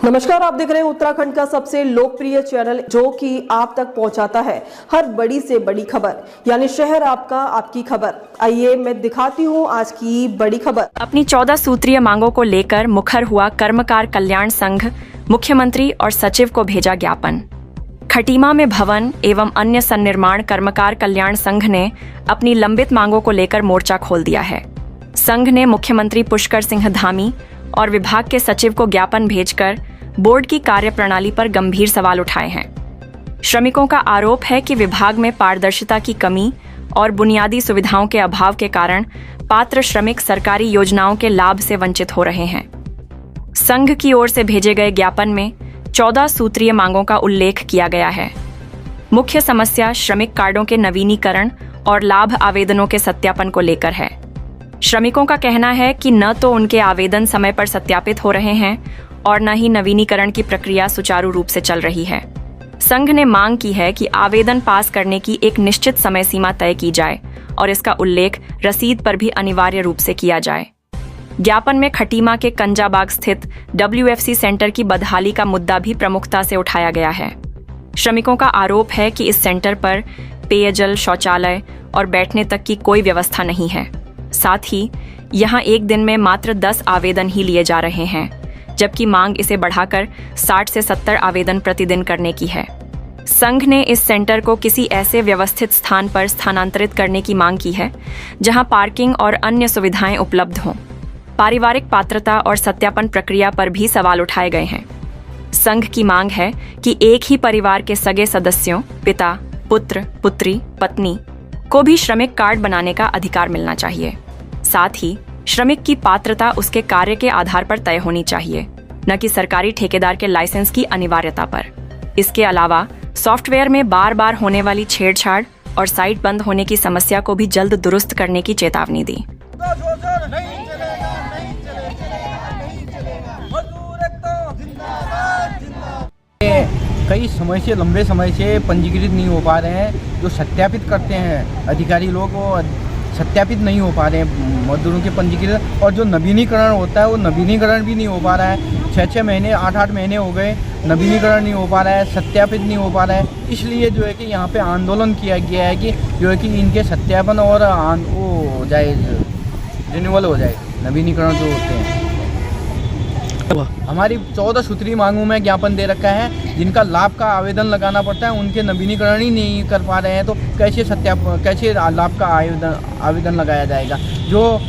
नमस्कार, आप देख रहे हैं उत्तराखंड का सबसे लोकप्रिय चैनल जो कि आप तक पहुंचाता है हर बड़ी से बड़ी खबर, यानी शहर आपका आपकी खबर। आइए मैं दिखाती हूं आज की बड़ी खबर। अपनी 14 सूत्रीय मांगों को लेकर मुखर हुआ कर्मकार कल्याण संघ मुख्यमंत्री और सचिव को भेजा ज्ञापन। खटीमा में भवन एवं अन्य सन्निर्माण कर्मकार कल्याण संघ ने अपनी लंबित मांगों को लेकर मोर्चा खोल दिया है। संघ ने मुख्यमंत्री पुष्कर सिंह धामी और विभाग के सचिव को ज्ञापन भेजकर बोर्ड की कार्यप्रणाली पर गंभीर सवाल उठाए हैं। श्रमिकों का आरोप है कि विभाग में पारदर्शिता की कमी और बुनियादी सुविधाओं के अभाव के कारण पात्र श्रमिक सरकारी योजनाओं के लाभ से वंचित हो रहे हैं। संघ की ओर से भेजे गए ज्ञापन में 14 सूत्रीय मांगों का उल्लेख किया गया है। मुख्य समस्या श्रमिक कार्डों के नवीनीकरण और लाभ आवेदनों के सत्यापन को लेकर है। श्रमिकों का कहना है कि न तो उनके आवेदन समय पर सत्यापित हो रहे हैं और न ही नवीनीकरण की प्रक्रिया सुचारू रूप से चल रही है। संघ ने मांग की है कि आवेदन पास करने की एक निश्चित समय सीमा तय की जाए और इसका उल्लेख रसीद पर भी अनिवार्य रूप से किया जाए। ज्ञापन में खटीमा के कंजाबाग स्थित WFC सेंटर की बदहाली का मुद्दा भी प्रमुखता से उठाया गया है। श्रमिकों का आरोप है कि इस सेंटर पर पेयजल, शौचालय और बैठने तक की कोई व्यवस्था नहीं है। साथ ही यहां एक दिन में मात्र 10 आवेदन ही लिए जा रहे हैं, जबकि मांग इसे बढ़ाकर 60 से 70 आवेदन प्रतिदिन करने की है। संघ ने इस सेंटर को किसी ऐसे व्यवस्थित स्थान पर स्थानांतरित करने की मांग की है जहां पार्किंग और अन्य सुविधाएं उपलब्ध हों। पारिवारिक पात्रता और सत्यापन प्रक्रिया पर भी सवाल उठाए गए हैं। संघ की मांग है कि एक ही परिवार के सगे सदस्यों, पिता, पुत्र, पुत्री, पत्नी को भी श्रमिक कार्ड बनाने का अधिकार मिलना चाहिए। साथ ही श्रमिक की पात्रता उसके कार्य के आधार पर तय होनी चाहिए, न कि सरकारी ठेकेदार के लाइसेंस की अनिवार्यता पर। इसके अलावा सॉफ्टवेयर में बार बार होने वाली छेड़छाड़ और साइट बंद होने की समस्या को भी जल्द दुरुस्त करने की चेतावनी दी। कई समय से, लंबे समय से पंजीकृत नहीं हो पा रहे हैं। जो सत्यापित करते हैं अधिकारी लोग, वो सत्यापित नहीं हो पा रहे हैं मजदूरों के पंजीकृत, और जो नवीनीकरण होता है वो नवीनीकरण भी नहीं हो पा रहा है। 6-6 महीने, 8-8 महीने हो गए, नवीनीकरण नहीं हो पा रहा है, सत्यापित नहीं हो पा रहा है। इसलिए जो है कि यहाँ पे आंदोलन किया गया है कि जो है कि इनके सत्यापन और वो हो जाए, रिन्यूअल हो जाए, नवीनीकरण जो होते हैं। हमारी 14 सूत्रीय मांगों में ज्ञापन दे रखा है। जिनका लाभ का आवेदन लगाना पड़ता है उनके नवीनीकरण ही नहीं कर पा रहे हैं, तो कैसे लाभ का आवेदन लगाया जाएगा। जो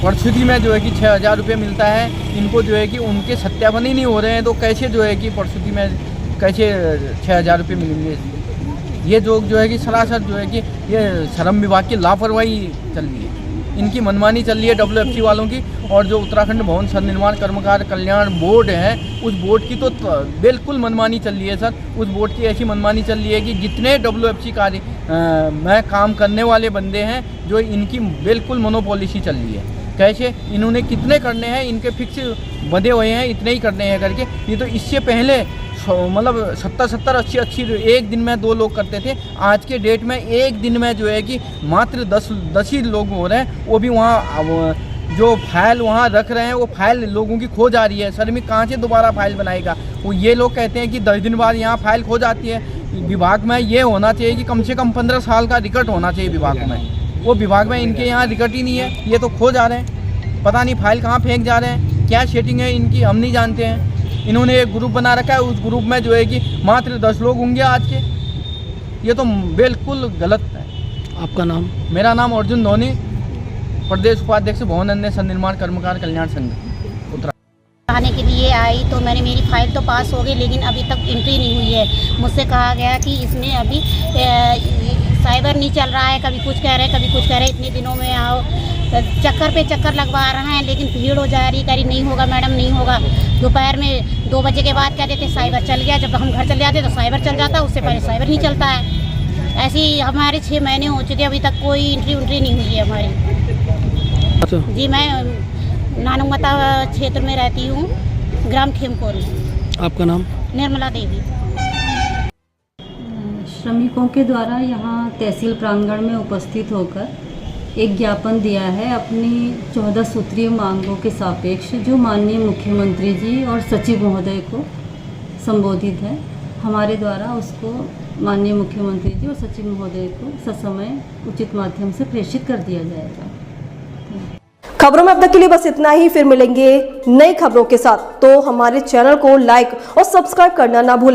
परिस्थिति में जो है कि 6,000 रुपये मिलता है, इनको जो है कि उनके सत्यापन ही नहीं हो रहे हैं, तो कैसे जो है कि परिस्थिति में कैसे 6,000 रुपये मिलेंगे। ये जो है कि सरासर जो है कि ये श्रम विभाग की लापरवाही चल रही है, इनकी मनमानी चल रही है WFC वालों की। और जो उत्तराखंड भवन सन्निर्माण कर्मकार कल्याण बोर्ड है, उस बोर्ड की तो बिल्कुल मनमानी चल रही है सर। उस बोर्ड की ऐसी मनमानी चल रही है कि जितने WFC कार्य में काम करने वाले बंदे हैं, जो इनकी बिल्कुल मोनोपॉलिसी चल रही है। कैसे इन्होंने कितने करने हैं, इनके फिक्स बंधे हुए हैं, इतने ही करने हैं करके। ये तो इससे पहले मतलब 70-70, 80-80 एक दिन में 2 लोग करते थे। आज के डेट में एक दिन में जो है कि मात्र 10 ही लोग हो रहे हैं। वो भी वहाँ जो फाइल वहाँ रख रहे हैं, वो फाइल लोगों की खो जा रही है। श्रमिक कहाँ से दोबारा फाइल बनाएगा। वो ये लोग कहते हैं कि 10 दिन बाद यहाँ फाइल खो जाती है। विभाग में ये होना चाहिए कि कम से कम 15 साल का रिकॉर्ड होना चाहिए विभाग में। वो विभाग में इनके यहाँ रिकॉर्ड ही नहीं है, ये तो खो जा रहे हैं। पता नहीं फाइल कहाँ फेंक जा रहे हैं, क्या सेटिंग है इनकी, हम नहीं जानते हैं। इन्होंने एक ग्रुप बना रखा है, उस ग्रुप में जो है कि मात्र 10 लोग होंगे आज के। ये तो बिल्कुल गलत है। आपका नाम? मेरा नाम अर्जुन धोनी, प्रदेश उपाध्यक्ष भवन अन्य सन्निर्माण कर्मकार कल्याण संघ उत्तराखंड। आने के लिए आई तो मेरी फाइल तो पास हो गई, लेकिन अभी तक एंट्री नहीं हुई है। मुझसे कहा गया कि इसमें अभी साइबर नहीं चल रहा है, कभी कुछ कह रहे हैं, कभी कुछ कह रहे हैं, इतने दिनों में आओ। चक्कर पे चक्कर लगवा रहे हैं, लेकिन भीड़ हो जा रही, करी नहीं होगा मैडम, नहीं होगा। दोपहर में 2 बजे के बाद कहते थे साइबर चल गया, जब हम घर चले जाते तो साइबर चल जाता, उससे पहले साइबर नहीं चलता है। ऐसे ही हमारे 6 महीने हो चुके, अभी तक कोई एंट्री नहीं हुई है हमारी। अच्छा। जी, मैं नानुमता क्षेत्र में रहती हूँ, ग्राम खेमकोर। आपका नाम? निर्मला देवी। श्रमिकों के द्वारा यहाँ तहसील प्रांगण में उपस्थित होकर एक ज्ञापन दिया है अपनी 14 सूत्रीय मांगों के सापेक्ष, जो माननीय मुख्यमंत्री जी और सचिव महोदय को संबोधित है। हमारे द्वारा उसको माननीय मुख्यमंत्री जी और सचिव महोदय को ससमय उचित माध्यम से प्रेषित कर दिया जाएगा। खबरों में अब तक के लिए बस इतना ही। फिर मिलेंगे नई खबरों के साथ, तो हमारे चैनल को लाइक और सब्सक्राइब करना ना भूलें।